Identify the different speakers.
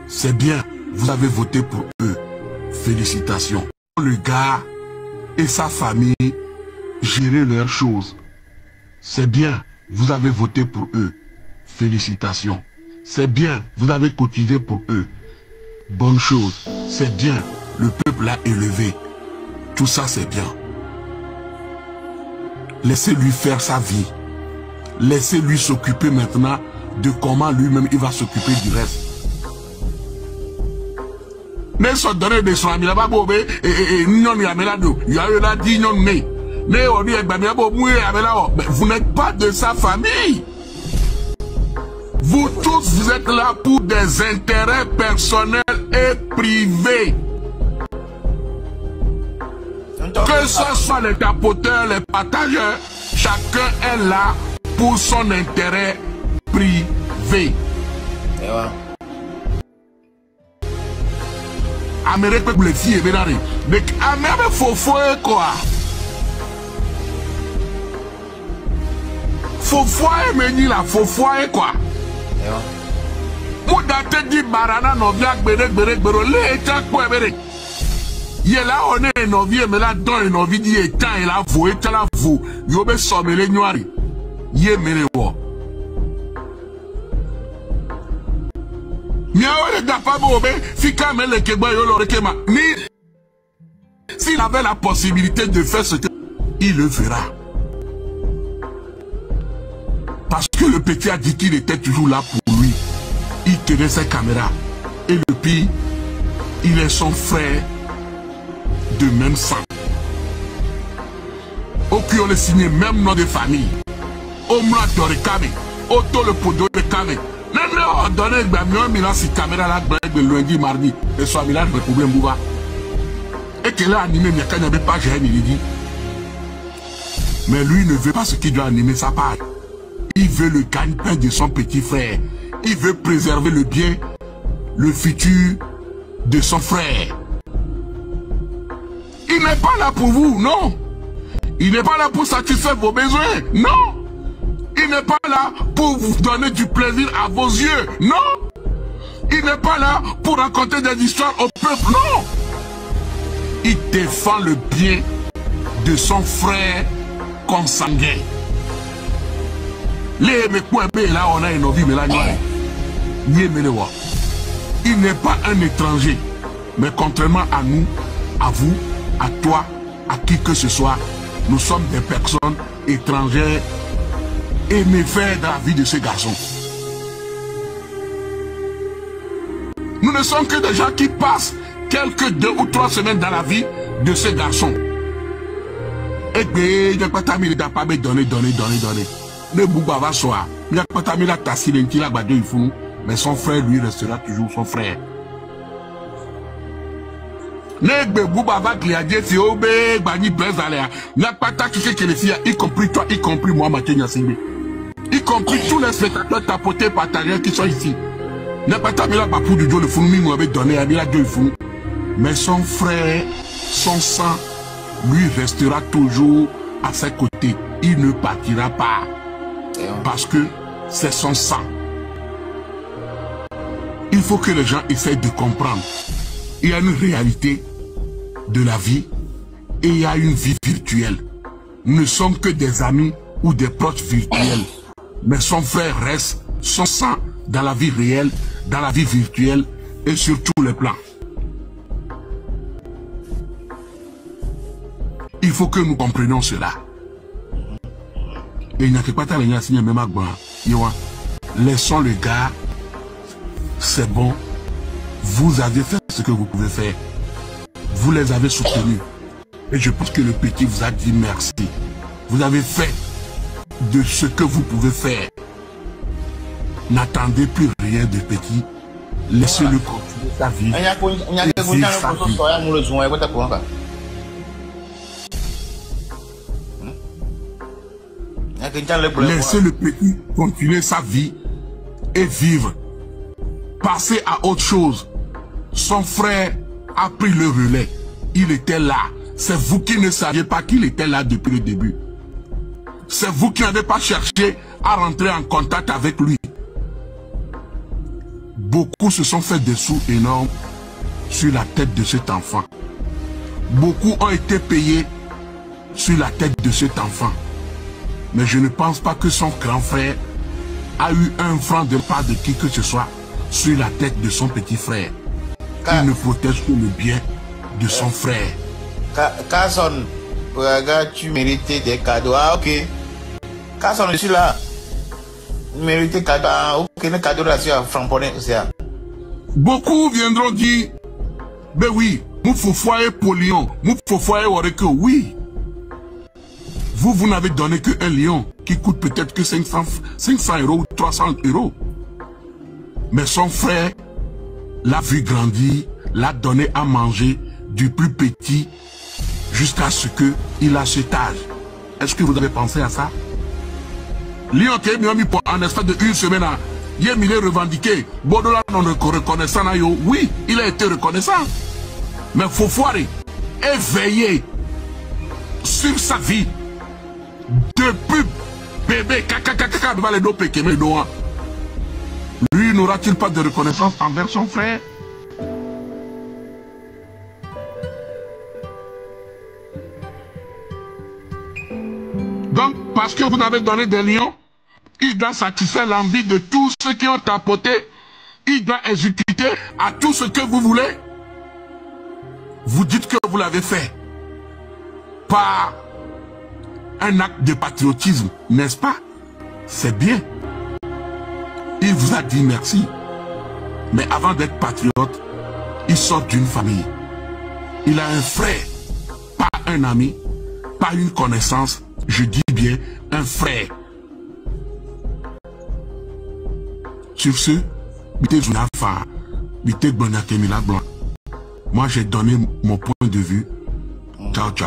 Speaker 1: C'est bien, vous avez voté pour eux. Félicitations. Le gars et sa famille gérer leurs choses. C'est bien, vous avez voté pour eux. Félicitations. C'est bien, vous avez cotisé pour eux. Bonne chose. C'est bien, le peuple l'a élevé. Tout ça, c'est bien. Laissez-lui faire sa vie. Laissez-lui s'occuper maintenant de comment lui-même il va s'occuper du reste. Mais ça donne des soins, il a pas beau, et non, il y a melado, il y a eu la dit non, mais on dit, vous n'êtes pas de sa famille. Vous tous, vous êtes là pour des intérêts personnels et privés. Que ce soit les tapoteurs, les partageurs, chacun est là pour son intérêt privé. Amérique pour les filles, mais Amérique faut quoi? Faut mais là, faut quoi? Pour dater dit barana novia berek le état quoi berek. Il là on est novia mais là dans une novia dit état et là vous état là vous yobe sommele noiri. Yé merewo. S'il avait la possibilité de faire ce que il le fera. Parce que le petit a dit qu'il était toujours là pour lui. Il tenait ses caméras. Et le pire, il est son frère de même sang. Au qui on le signé même nom de famille. Au moins de Kame. Auto le podo de Kame. On donne un si caméra là de lundi, mardi, et soit là le problème bouba. Et qu'elle a animé, mais quand il n'y avait pas gêné, il dit. Mais lui ne veut pas ce qui doit animer sa part. Il veut le gagne-pain de son petit frère. Il veut préserver le bien, le futur de son frère. Il n'est pas là pour vous, non. Il n'est pas là pour satisfaire vos besoins, non. Il n'est pas là pour vous donner du plaisir à vos yeux. Non. Il n'est pas là pour raconter des histoires au peuple. Non. Il défend le bien de son frère consanguin. Les mecs là on a une vie mais là il n'est pas un étranger. Mais contrairement à nous, à vous, à toi, à qui que ce soit, nous sommes des personnes étrangères et méfaits dans la vie de ces garçons. Nous ne sommes que des gens qui passent quelques 2 ou 3 semaines dans la vie de ces garçons. Et bien, il n'y a pas de temps pas donner. Le Bouba va soir. Il n'y a pas de temps mais son frère, lui, restera toujours son frère. Y compris toi, y compris moi, Mathieu Nyassingbe. Y compris tous les spectateurs tapotés partagés qui sont ici. Mais son frère, son sang, lui restera toujours à ses côtés. Il ne partira pas. Parce que c'est son sang. Il faut que les gens essayent de comprendre. Il y a une réalité de la vie et il y a une vie virtuelle. Nous ne sommes que des amis ou des proches virtuels. Mais son frère reste, son sang, dans la vie réelle, dans la vie virtuelle et sur tous les plans. Il faut que nous comprenions cela. Et il n'y a que pas de rien à signer même à laissons le gars. C'est bon. Vous avez fait ce que vous pouvez faire. Vous les avez soutenus. Et je pense que le petit vous a dit merci. Vous avez fait de ce que vous pouvez faire. N'attendez plus rien de petit. Laissez-le continuer sa vie. Laissez le petit continuer sa vie et vivre. Passer à autre chose. Son frère a pris le relais. Il était là. C'est vous qui ne saviez pas qu'il était là depuis le début. C'est vous qui n'avez pas cherché à rentrer en contact avec lui. Beaucoup se sont fait des sous énormes sur la tête de cet enfant. Beaucoup ont été payés sur la tête de cet enfant. Mais je ne pense pas que son grand frère a eu un franc de part de qui que ce soit sur la tête de son petit frère. Il ne protège que le bien de son frère.
Speaker 2: Carson, regarde, tu méritais des cadeaux. Ah, ok. Carson, je suis là. Méritais cadeaux. Ah, ok, le cadeau là, c'est framponnais.
Speaker 1: Beaucoup viendront dire, ben oui, nous faut foyer pour lion, nous faut foyer Wareko, oui. Vous n'avez donné qu'un lion qui coûte peut-être que 500 € ou 300 €. Mais son frère l'a vu grandir, l'a donné à manger du plus petit jusqu'à ce qu'il a cet âge. Est-ce que vous avez pensé à ça? Lion qui est mis en espace de une semaine, il est revendiqué. Bodola non reconnaissant, oui, il a été reconnaissant. Mais il faut voir et veiller sur sa vie. Depuis bébé, devant les deux péquemés, lui n'aura-t-il pas de reconnaissance envers son frère? Donc, parce que vous avez donné des lions, il doit satisfaire l'envie de tous ceux qui ont tapoté. Il doit exécuter à tout ce que vous voulez. Vous dites que vous l'avez fait par un acte de patriotisme, n'est-ce pas? C'est bien. Il vous a dit merci. Mais avant d'être patriote, il sort d'une famille. Il a un frère, pas un ami, pas une connaissance, je dis bien un frère. Sur ce, moi j'ai donné mon point de vue. Ciao, ciao.